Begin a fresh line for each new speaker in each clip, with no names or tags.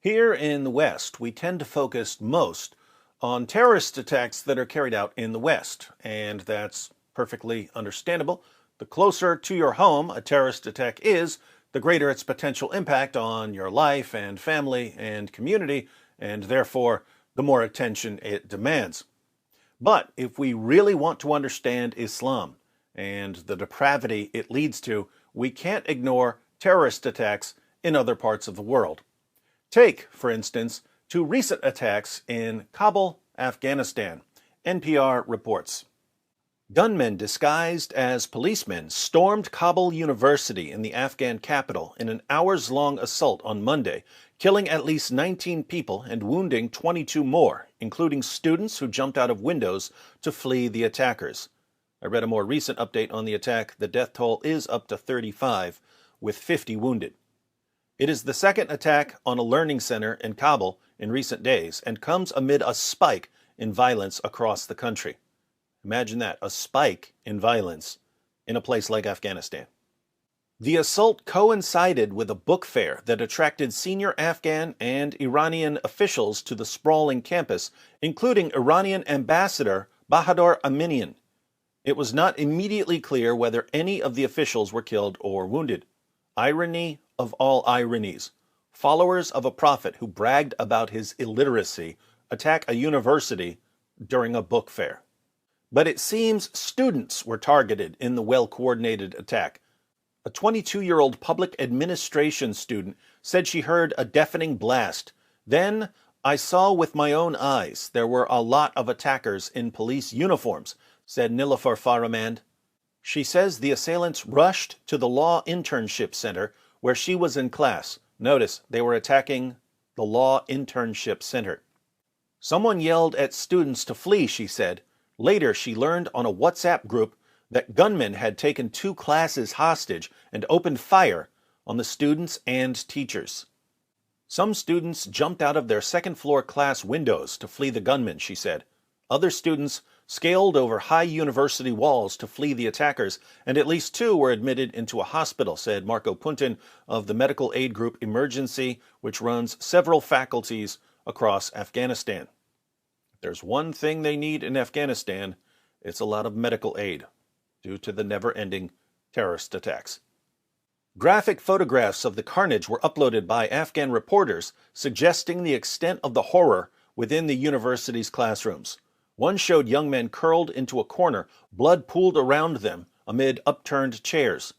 Here in the West, we tend to focus most on terrorist attacks that are carried out in the West, and that's perfectly understandable. The closer to your home a terrorist attack is, the greater its potential impact on your life and family and community, and therefore the more attention it demands. But if we really want to understand Islam and the depravity it leads to, we can't ignore terrorist attacks in other parts of the world. Take, for instance, two recent attacks in Kabul, Afghanistan. NPR reports. Gunmen disguised as policemen stormed Kabul University in the Afghan capital in an hours-long assault on Monday, killing at least 19 people and wounding 22 more, including students who jumped out of windows to flee the attackers. I read a more recent update on the attack. The death toll is up to 35, with 50 wounded. It is the second attack on a learning center in Kabul in recent days and comes amid a spike in violence across the country. Imagine that, a spike in violence in a place like Afghanistan. The assault coincided with a book fair that attracted senior Afghan and Iranian officials to the sprawling campus, including Iranian Ambassador Bahadur Aminian. It was not immediately clear whether any of the officials were killed or wounded. Irony of all ironies. Followers of a prophet who bragged about his illiteracy attack a university during a book fair. But it seems students were targeted in the well-coordinated attack. A 22-year-old public administration student said she heard a deafening blast. Then, I saw with my own eyes there were a lot of attackers in police uniforms, said Nilüfer Faramand. She says the assailants rushed to the law internship center where she was in class. Notice, they were attacking the law internship center. Someone yelled at students to flee, she said. Later, she learned on a WhatsApp group that gunmen had taken 2 classes hostage and opened fire on the students and teachers. Some students jumped out of their second-floor class windows to flee the gunmen, she said. Other students scaled over high university walls to flee the attackers, and at least 2 were admitted into a hospital, said Marco Puntin of the medical aid group Emergency, which runs several faculties across Afghanistan. If there's one thing they need in Afghanistan, it's a lot of medical aid due to the never-ending terrorist attacks. Graphic photographs of the carnage were uploaded by Afghan reporters, suggesting the extent of the horror within the university's classrooms. One showed young men curled into a corner, blood pooled around them amid upturned chairs.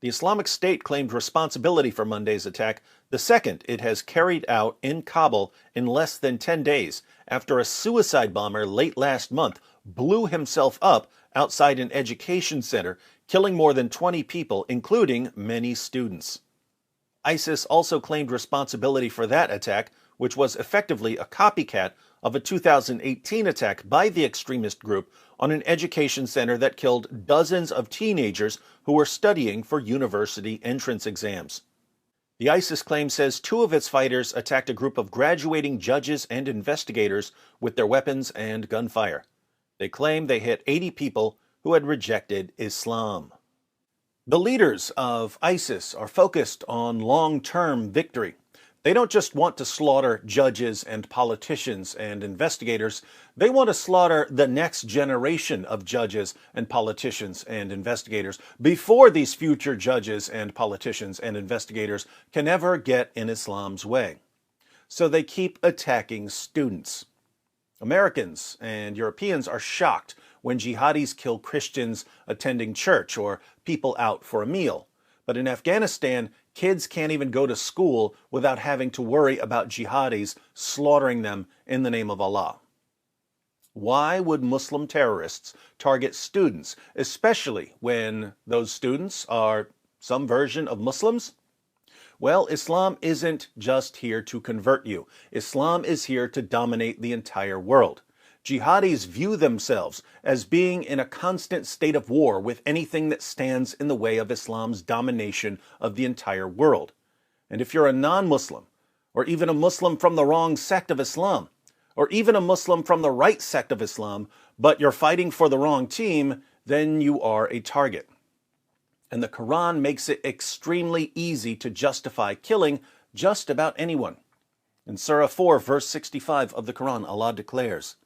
The Islamic State claimed responsibility for Monday's attack, the second it has carried out in Kabul in less than 10 days, after a suicide bomber late last month blew himself up outside an education center, killing more than 20 people, including many students. ISIS also claimed responsibility for that attack, which was effectively a copycat of a 2018 attack by the extremist group on an education center that killed dozens of teenagers who were studying for university entrance exams. The ISIS claim says 2 of its fighters attacked a group of graduating judges and investigators with their weapons and gunfire. They claim they hit 80 people who had rejected Islam. The leaders of ISIS are focused on long-term victory. They don't just want to slaughter judges and politicians and investigators. They want to slaughter the next generation of judges and politicians and investigators before these future judges and politicians and investigators can ever get in Islam's way. So they keep attacking students. Americans and Europeans are shocked when jihadis kill Christians attending church or people out for a meal. But in Afghanistan, kids can't even go to school without having to worry about jihadis slaughtering them in the name of Allah. Why would Muslim terrorists target students, especially when those students are some version of Muslims? Well, Islam isn't just here to convert you. Islam is here to dominate the entire world. Jihadis view themselves as being in a constant state of war with anything that stands in the way of Islam's domination of the entire world. And if you're a non-Muslim, or even a Muslim from the wrong sect of Islam, or even a Muslim from the right sect of Islam, but you're fighting for the wrong team, then you are a target. And the Quran makes it extremely easy to justify killing just about anyone. In Surah 4, verse 65 of the Quran, Allah declares,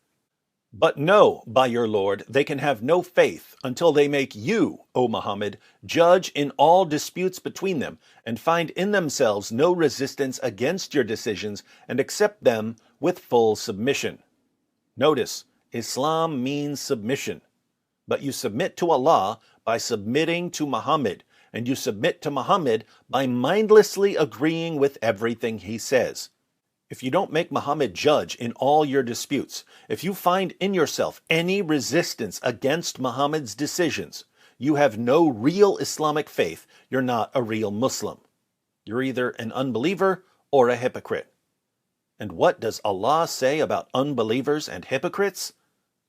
"But know, by your Lord, they can have no faith until they make you, O Muhammad, judge in all disputes between them, and find in themselves no resistance against your decisions, and accept them with full submission." Notice, Islam means submission. But you submit to Allah by submitting to Muhammad, and you submit to Muhammad by mindlessly agreeing with everything he says. If you don't make Muhammad judge in all your disputes, if you find in yourself any resistance against Muhammad's decisions, you have no real Islamic faith. You're not a real Muslim. You're either an unbeliever or a hypocrite. And what does Allah say about unbelievers and hypocrites?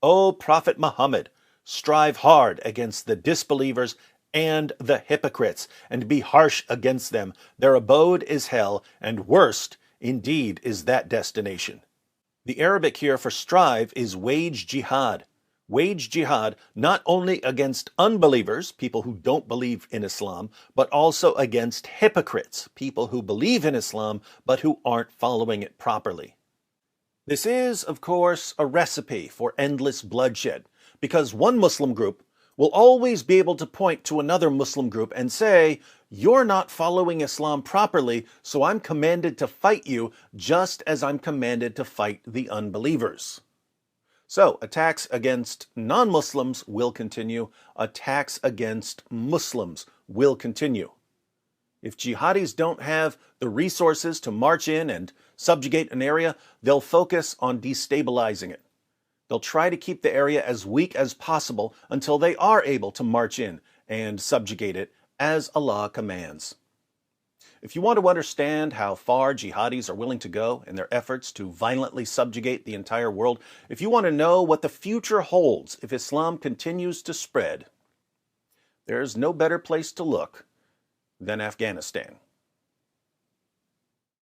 O Prophet Muhammad, strive hard against the disbelievers and the hypocrites, and be harsh against them. Their abode is hell, and worst indeed is that destination. The Arabic here for strive is wage jihad. Wage jihad not only against unbelievers, people who don't believe in Islam, but also against hypocrites, people who believe in Islam but who aren't following it properly. This is, of course, a recipe for endless bloodshed, because one Muslim group will always be able to point to another Muslim group and say, "You're not following Islam properly, so I'm commanded to fight you just as I'm commanded to fight the unbelievers." So, attacks against non-Muslims will continue. Attacks against Muslims will continue. If jihadis don't have the resources to march in and subjugate an area, they'll focus on destabilizing it. They'll try to keep the area as weak as possible until they are able to march in and subjugate it as Allah commands. If you want to understand how far jihadis are willing to go in their efforts to violently subjugate the entire world, if you want to know what the future holds if Islam continues to spread, there's no better place to look than Afghanistan.